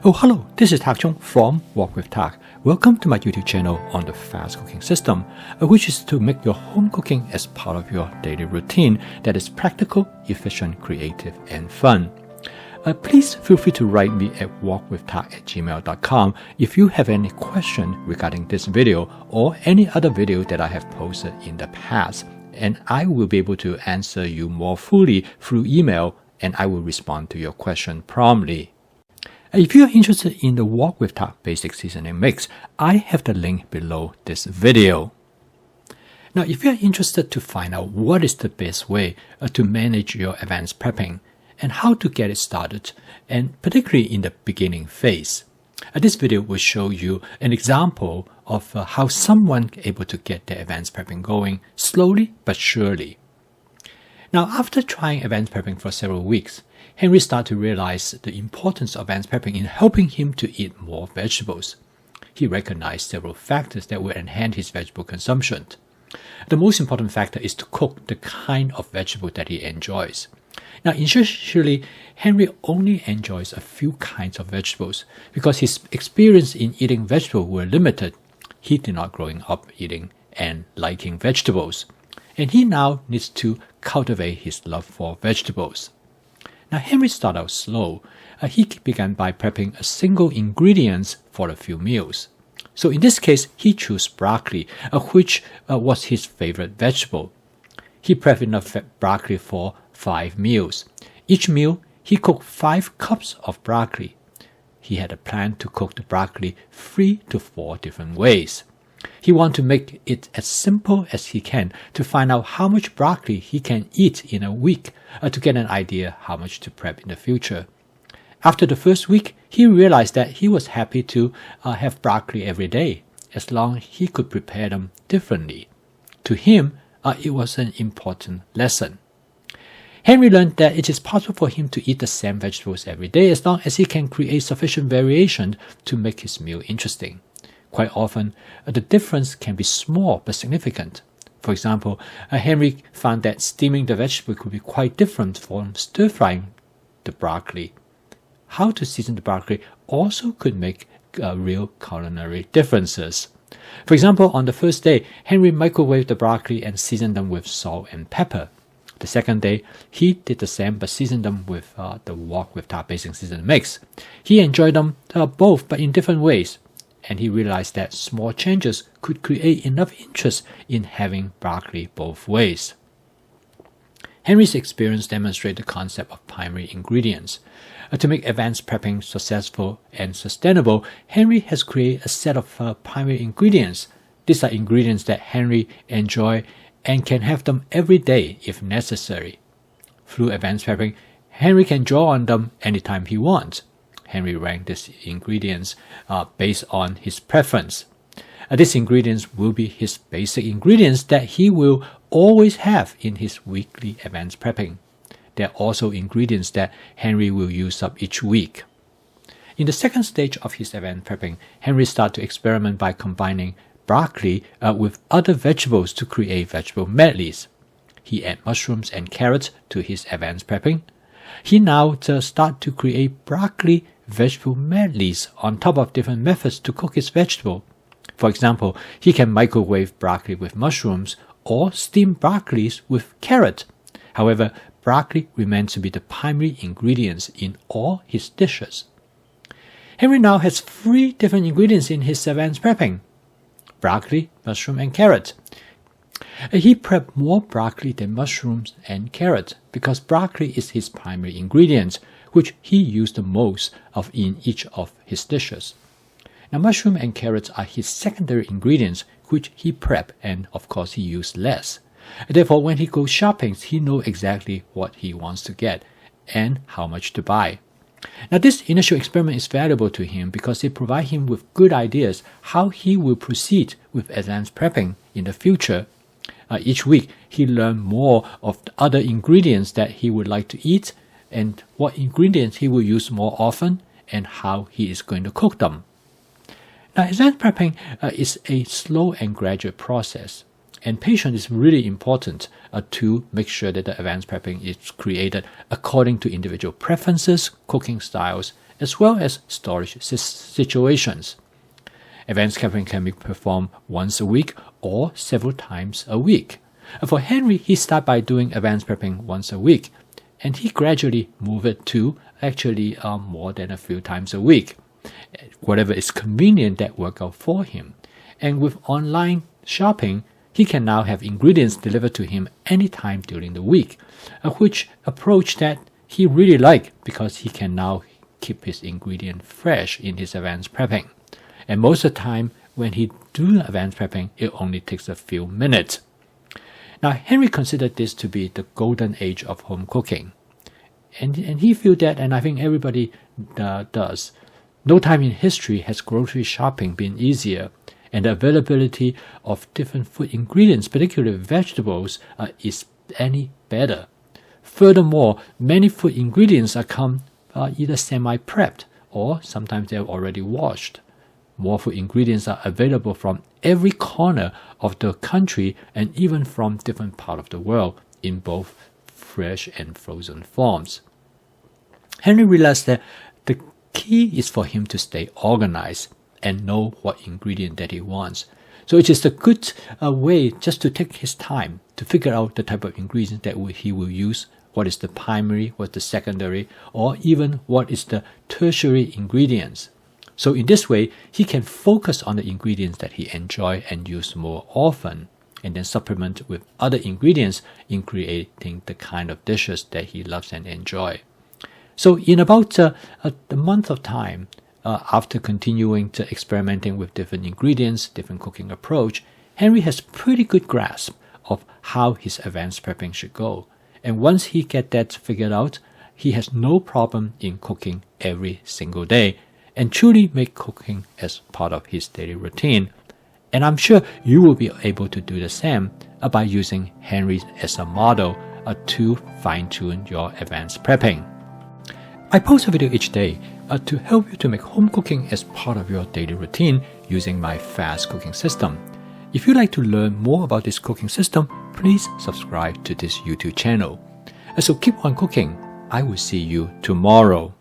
Oh, hello, this is Tak Chung from Walk with Tak. Welcome to my YouTube channel on the fast cooking system, which is to make your home cooking as part of your daily routine that is practical, efficient, creative, and fun. Please feel free to write me at walkwithtak@gmail.com if you have any question regarding this video or any other video that I have posted in the past, and I will be able to answer you more fully through email, and I will respond to your question promptly. If you are interested in the Walk with Tak basic seasoning mix, I have the link below this video. Now, if you are interested to find out what is the best way to manage your advanced prepping and how to get it started, and particularly in the beginning phase, this video will show you an example of how someone is able to get their advanced prepping going slowly but surely. Now, after trying advanced prepping for several weeks, Henry started to realize the importance of advanced prepping in helping him to eat more vegetables. He recognized several factors that will enhance his vegetable consumption. The most important factor is to cook the kind of vegetable that he enjoys. Now, initially, Henry only enjoys a few kinds of vegetables because his experience in eating vegetables were limited. He did not growing up eating and liking vegetables, and he now needs to cultivate his love for vegetables. Now, Henry started out slow. He began by prepping a single ingredient for a few meals. So in this case, he chose broccoli, which was his favorite vegetable. He prepped enough broccoli for 5 meals. Each meal, he cooked 5 cups of broccoli. He had a plan to cook the broccoli 3 to 4 different ways. He wanted to make it as simple as he can to find out how much broccoli he can eat in a week to get an idea how much to prep in the future. After the first week, he realized that he was happy to have broccoli every day as long as he could prepare them differently. To him, it was an important lesson. Henry learned that it is possible for him to eat the same vegetables every day as long as he can create sufficient variation to make his meal interesting. Quite often, the difference can be small but significant. For example, Henry found that steaming the vegetable could be quite different from stir-frying the broccoli. How to season the broccoli also could make real culinary differences. For example, on the first day, Henry microwaved the broccoli and seasoned them with salt and pepper. The second day, he did the same but seasoned them with the Walk with Tak basic seasoning mix. He enjoyed them both but in different ways, and he realized that small changes could create enough interest in having broccoli both ways. Henry's experience demonstrated the concept of primary ingredients. To make advanced prepping successful and sustainable, Henry has created a set of primary ingredients. These are ingredients that Henry enjoys and can have them every day if necessary. Through advanced prepping, Henry can draw on them anytime he wants. Henry ranked these ingredients based on his preference. These ingredients will be his basic ingredients that he will always have in his weekly advanced prepping. They are also ingredients that Henry will use up each week. In the second stage of his advanced prepping, Henry started to experiment by combining broccoli with other vegetables to create vegetable medleys. He added mushrooms and carrots to his advanced prepping. He now starts to create broccoli vegetable medleys on top of different methods to cook his vegetable. For example, he can microwave broccoli with mushrooms or steam broccoli with carrot. However, broccoli remains to be the primary ingredients in all his dishes. Henry now has 3 different ingredients in his advanced prepping: broccoli, mushroom, and carrot. He prepped more broccoli than mushrooms and carrot because broccoli is his primary ingredient, which he used the most of in each of his dishes. Now, mushroom and carrots are his secondary ingredients, which he prepped and of course he used less. Therefore, when he goes shopping, he knows exactly what he wants to get and how much to buy. Now, this initial experiment is valuable to him because it provides him with good ideas how he will proceed with advanced prepping in the future. Each week, he learned more of the other ingredients that he would like to eat and what ingredients he will use more often and how he is going to cook them. Now, advanced prepping is a slow and gradual process, and patience is really important to make sure that the advanced prepping is created according to individual preferences, cooking styles, as well as storage situations. Advanced prepping can be performed once a week or several times a week. For Henry, he started by doing advanced prepping once a week, and he gradually moved it to actually more than a few times a week. Whatever is convenient that work out for him. And with online shopping, he can now have ingredients delivered to him anytime during the week, which approach that he really liked because he can now keep his ingredient fresh in his advanced prepping. And most of the time, when he do advanced prepping, it only takes a few minutes. Now, Henry considered this to be the golden age of home cooking. And he feel that, and I think everybody does. No time in history has grocery shopping been easier, and the availability of different food ingredients, particularly vegetables, is any better. Furthermore, many food ingredients are come either semi-prepped or sometimes they're already washed. More food ingredients are available from every corner of the country and even from different parts of the world in both fresh and frozen forms. Henry realized that the key is for him to stay organized and know what ingredient that he wants. So it is a good way just to take his time to figure out the type of ingredients that he will use, what is the primary, what is the secondary, or even what is the tertiary ingredients. So in this way, he can focus on the ingredients that he enjoy and use more often, and then supplement with other ingredients in creating the kind of dishes that he loves and enjoy. So in about a month of time, after continuing to experimenting with different ingredients, different cooking approach, Henry has pretty good grasp of how his advanced prepping should go. And once he get that figured out, he has no problem in cooking every single day and truly make cooking as part of his daily routine. And I'm sure you will be able to do the same by using Henry as a model to fine-tune your advanced prepping. I post a video each day to help you to make home cooking as part of your daily routine using my fast cooking system. If you'd like to learn more about this cooking system, please subscribe to this YouTube channel. So keep on cooking. I will see you tomorrow.